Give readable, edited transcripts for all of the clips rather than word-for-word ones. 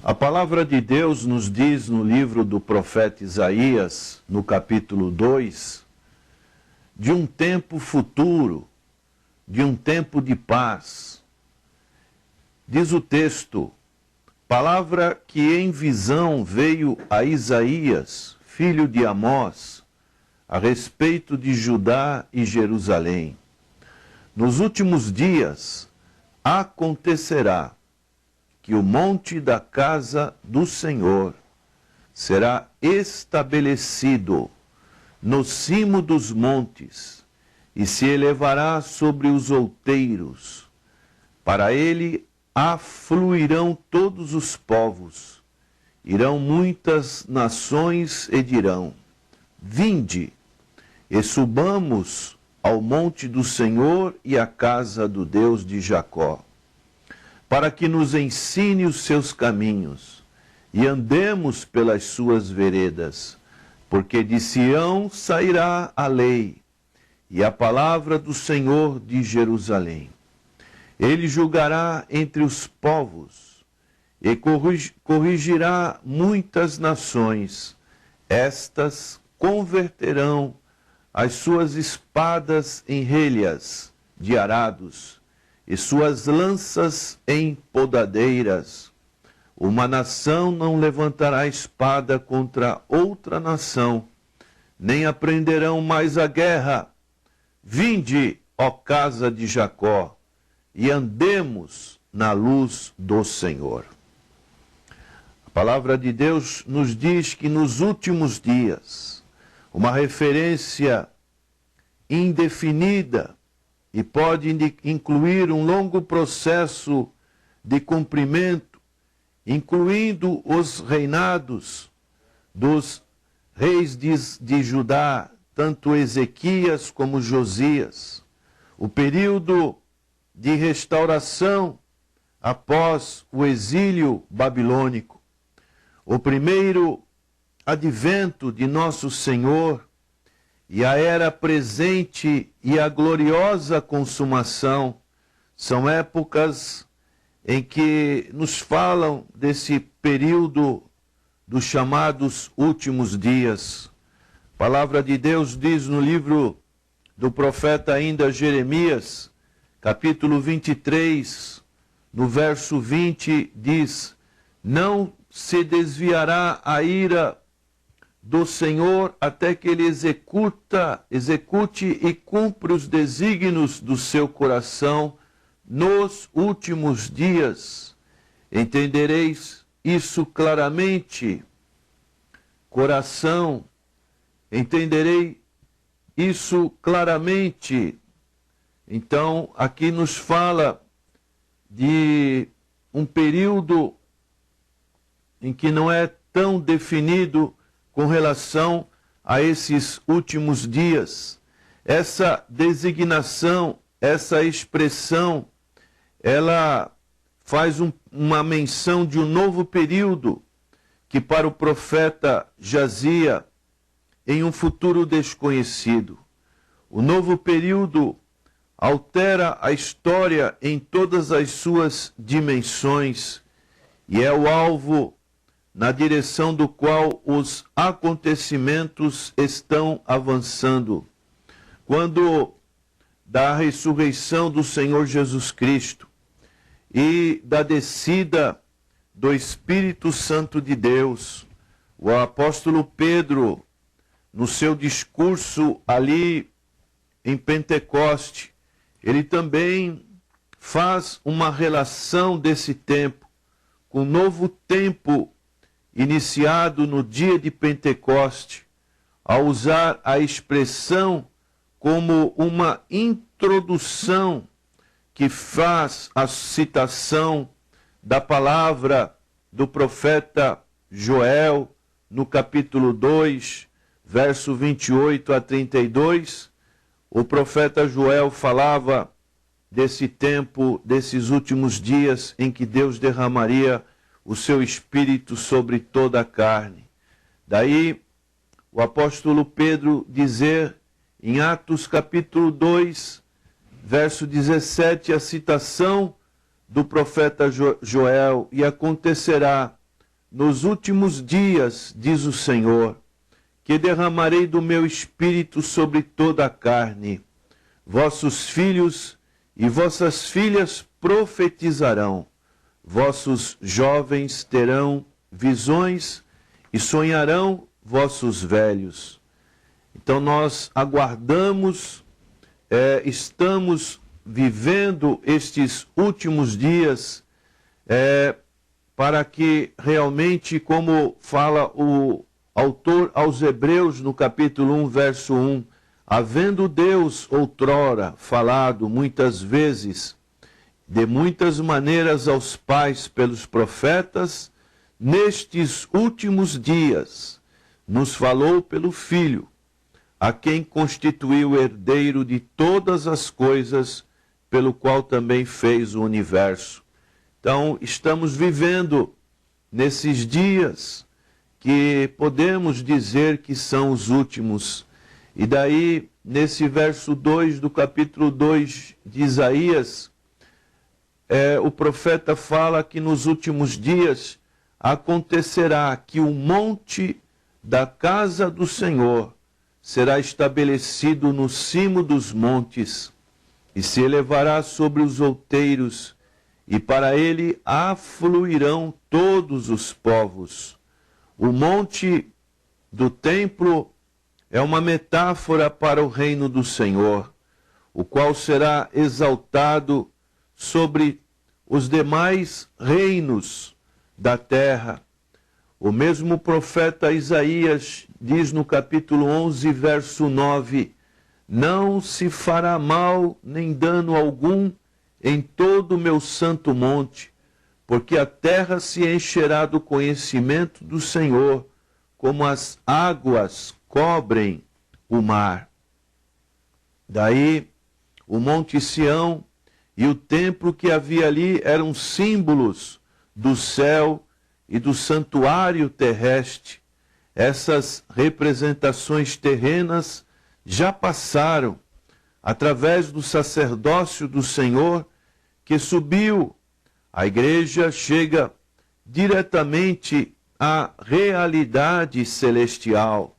A palavra de Deus nos diz no livro do profeta Isaías, no capítulo 2, de um tempo futuro, de um tempo de paz. Diz o texto, palavra que em visão veio a Isaías, filho de Amós, a respeito de Judá e Jerusalém. Nos últimos dias acontecerá que o monte da casa do Senhor será estabelecido no cimo dos montes e se elevará sobre os outeiros. Para ele afluirão todos os povos, irão muitas nações e dirão: vinde, e subamos ao monte do Senhor e à casa do Deus de Jacó, para que nos ensine os seus caminhos e andemos pelas suas veredas, porque de Sião sairá a lei e a palavra do Senhor de Jerusalém. Ele julgará entre os povos e corrigirá muitas nações. Estas converterão as suas espadas em relhas de arados e suas lanças em podadeiras. Uma nação não levantará espada contra outra nação, nem aprenderão mais a guerra. Vinde, ó casa de Jacó, e andemos na luz do Senhor. A palavra de Deus nos diz que nos últimos dias, uma referência indefinida, e pode incluir um longo processo de cumprimento, incluindo os reinados dos reis de Judá, tanto Ezequias como Josias, o período de restauração após o exílio babilônico, o primeiro advento de nosso Senhor, e a era presente e a gloriosa consumação são épocas em que nos falam desse período dos chamados últimos dias. A palavra de Deus diz no livro do profeta ainda Jeremias, capítulo 23, no verso 20, diz: não se desviará a ira do Senhor até que ele execute e cumpra os desígnios do seu coração nos últimos dias. Entendereis isso claramente, coração, entenderei isso claramente. Então, aqui nos fala de um período em que não é tão definido com relação a esses últimos dias. Essa designação, essa expressão, ela faz uma menção de um novo período que para o profeta jazia em um futuro desconhecido. O novo período altera a história em todas as suas dimensões e é o alvo na direção do qual os acontecimentos estão avançando. Quando da ressurreição do Senhor Jesus Cristo e da descida do Espírito Santo de Deus, o apóstolo Pedro, no seu discurso ali em Pentecoste, ele também faz uma relação desse tempo com o novo tempo iniciado no dia de Pentecoste, ao usar a expressão como uma introdução que faz a citação da palavra do profeta Joel, no capítulo 2, verso 28 a 32, o profeta Joel falava desse tempo, desses últimos dias em que Deus derramaria o seu Espírito sobre toda a carne. Daí o apóstolo Pedro dizer em Atos capítulo 2, verso 17, a citação do profeta Joel: e acontecerá nos últimos dias, diz o Senhor, que derramarei do meu espírito sobre toda a carne. Vossos filhos e vossas filhas profetizarão. Vossos jovens terão visões e sonharão vossos velhos. Então nós aguardamos, estamos vivendo estes últimos dias para que realmente, como fala o autor aos Hebreus no capítulo 1, verso 1, havendo Deus outrora falado muitas vezes, de muitas maneiras aos pais pelos profetas, nestes últimos dias nos falou pelo Filho, a quem constituiu herdeiro de todas as coisas, pelo qual também fez o universo. Então, estamos vivendo nesses dias que podemos dizer que são os últimos. E daí, nesse verso 2 do capítulo 2 de Isaías, o profeta fala que nos últimos dias acontecerá que o monte da casa do Senhor será estabelecido no cimo dos montes e se elevará sobre os outeiros, e para ele afluirão todos os povos. O monte do templo é uma metáfora para o reino do Senhor, o qual será exaltado sobre os demais reinos da terra. O mesmo profeta Isaías diz no capítulo 11, verso 9, não se fará mal nem dano algum em todo o meu santo monte, porque a terra se encherá do conhecimento do Senhor, como as águas cobrem o mar. Daí, o Monte Sião e o templo que havia ali eram símbolos do céu e do santuário terrestre. Essas representações terrenas já passaram através do sacerdócio do Senhor que subiu. A igreja chega diretamente à realidade celestial.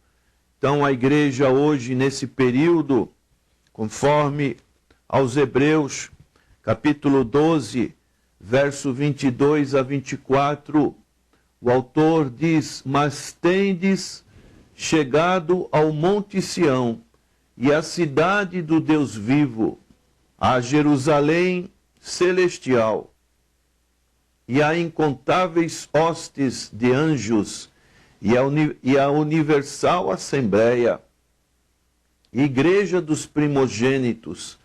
Então a igreja hoje, nesse período, conforme aos Hebreus, capítulo 12, verso 22 a 24, o autor diz, mas tendes chegado ao Monte Sião e à cidade do Deus vivo, a Jerusalém celestial, e a incontáveis hostes de anjos, e a universal assembleia, igreja dos primogênitos,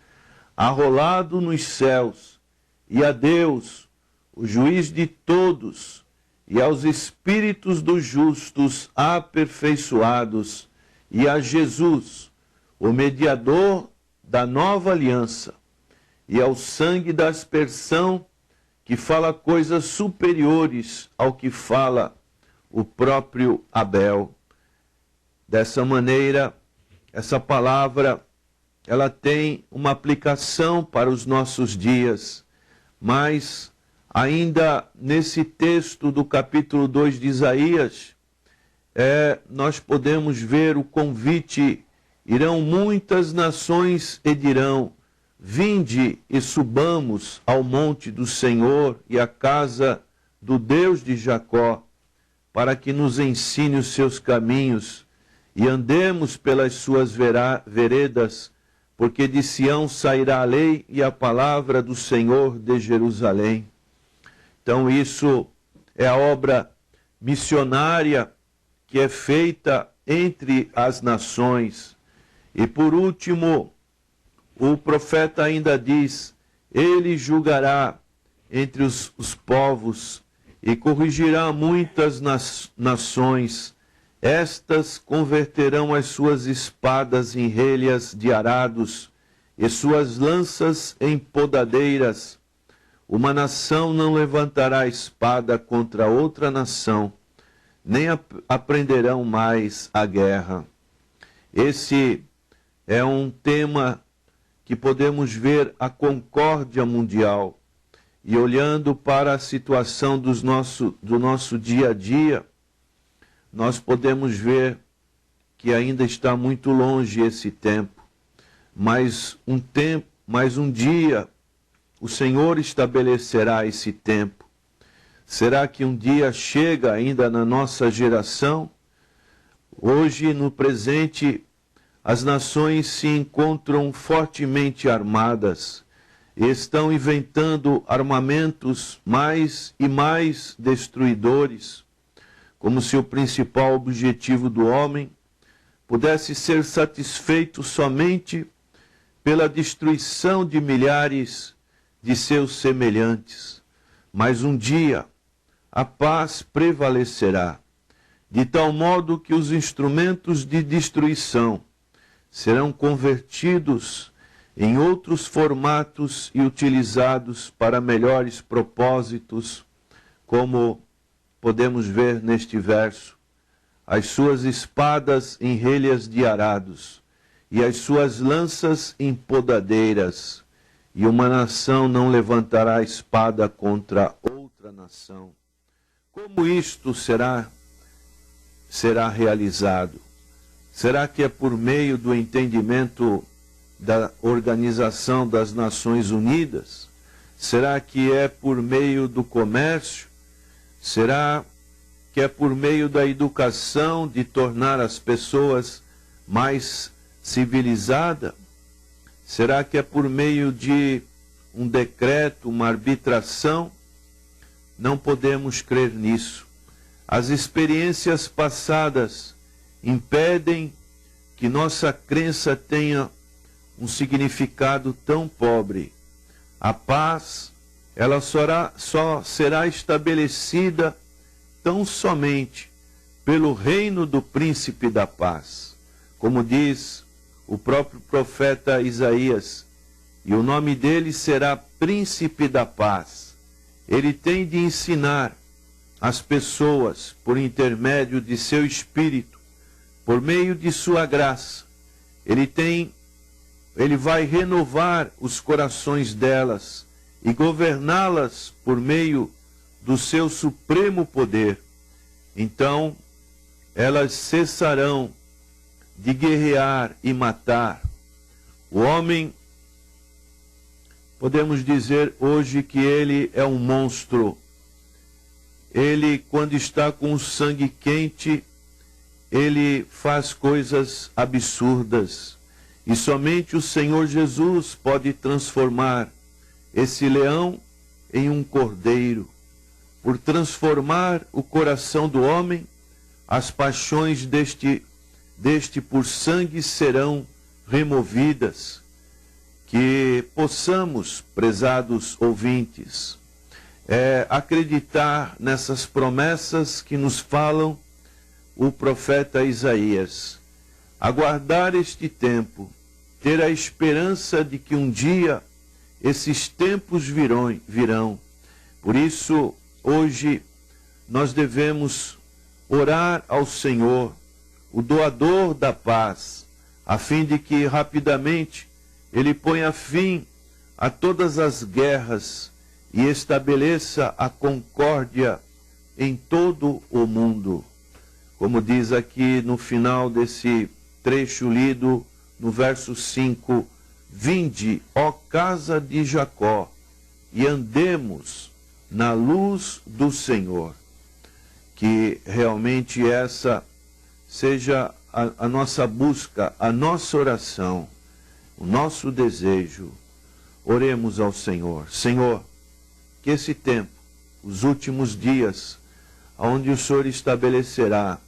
arrolado nos céus, e a Deus, o juiz de todos, e aos espíritos dos justos aperfeiçoados, e a Jesus, o mediador da nova aliança, e ao sangue da aspersão, que fala coisas superiores ao que fala o próprio Abel. Dessa maneira, essa palavra, ela tem uma aplicação para os nossos dias, mas ainda nesse texto do capítulo 2 de Isaías, nós podemos ver o convite, irão muitas nações e dirão, vinde e subamos ao monte do Senhor e à casa do Deus de Jacó, para que nos ensine os seus caminhos e andemos pelas suas veredas, porque de Sião sairá a lei e a palavra do Senhor de Jerusalém. Então isso é a obra missionária que é feita entre as nações. E por último, o profeta ainda diz, ele julgará entre os povos e corrigirá muitas nações. Estas converterão as suas espadas em relhas de arados e suas lanças em podadeiras. Uma nação não levantará espada contra outra nação, nem aprenderão mais a guerra. Esse é um tema que podemos ver a concórdia mundial. e olhando para a situação do nosso dia a dia, nós podemos ver que ainda está muito longe esse tempo, mas um dia o Senhor estabelecerá esse tempo. Será que um dia chega ainda na nossa geração? Hoje, no presente, as nações se encontram fortemente armadas e estão inventando armamentos mais e mais destruidores, como se o principal objetivo do homem pudesse ser satisfeito somente pela destruição de milhares de seus semelhantes. Mas um dia a paz prevalecerá, de tal modo que os instrumentos de destruição serão convertidos em outros formatos e utilizados para melhores propósitos, como podemos ver neste verso: as suas espadas em relhas de arados, e as suas lanças em podadeiras, e uma nação não levantará espada contra outra nação. Como isto será realizado? Será que é por meio do entendimento da Organização das Nações Unidas? Será que é por meio do comércio? Será que é por meio da educação, de tornar as pessoas mais civilizadas? Será que é por meio de um decreto, uma arbitração? Não podemos crer nisso. As experiências passadas impedem que nossa crença tenha um significado tão pobre. A paz, ela só será estabelecida tão somente pelo reino do príncipe da paz. Como diz o próprio profeta Isaías, e o nome dele será Príncipe da Paz. Ele tem de ensinar as pessoas, por intermédio de seu Espírito, por meio de sua graça. Ele vai renovar os corações delas e governá-las por meio do seu supremo poder. Então, elas cessarão de guerrear e matar. O homem, podemos dizer hoje que ele é um monstro. Ele, quando está com o sangue quente, ele faz coisas absurdas. E somente o Senhor Jesus pode transformar esse leão em um cordeiro. Por transformar o coração do homem, as paixões deste por sangue serão removidas. Que possamos, prezados ouvintes, acreditar nessas promessas que nos falam o profeta Isaías. Aguardar este tempo, ter a esperança de que um dia esses tempos virão. Por isso, hoje, nós devemos orar ao Senhor, o doador da paz, a fim de que rapidamente Ele ponha fim a todas as guerras e estabeleça a concórdia em todo o mundo. Como diz aqui no final desse trecho lido, no verso 5, vinde, ó casa de Jacó, e andemos na luz do Senhor. Que realmente essa seja a nossa busca, a nossa oração, o nosso desejo. Oremos ao Senhor. Senhor, que esse tempo, os últimos dias, onde o Senhor estabelecerá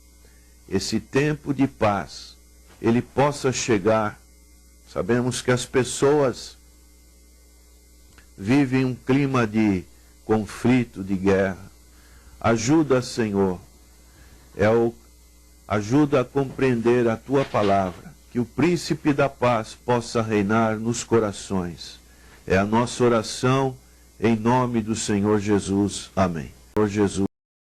esse tempo de paz, ele possa chegar. Sabemos que as pessoas vivem um clima de conflito, de guerra. Ajuda, Senhor, ajuda a compreender a Tua palavra, que o Príncipe da Paz possa reinar nos corações. É a nossa oração em nome do Senhor Jesus. Amém. Senhor Jesus.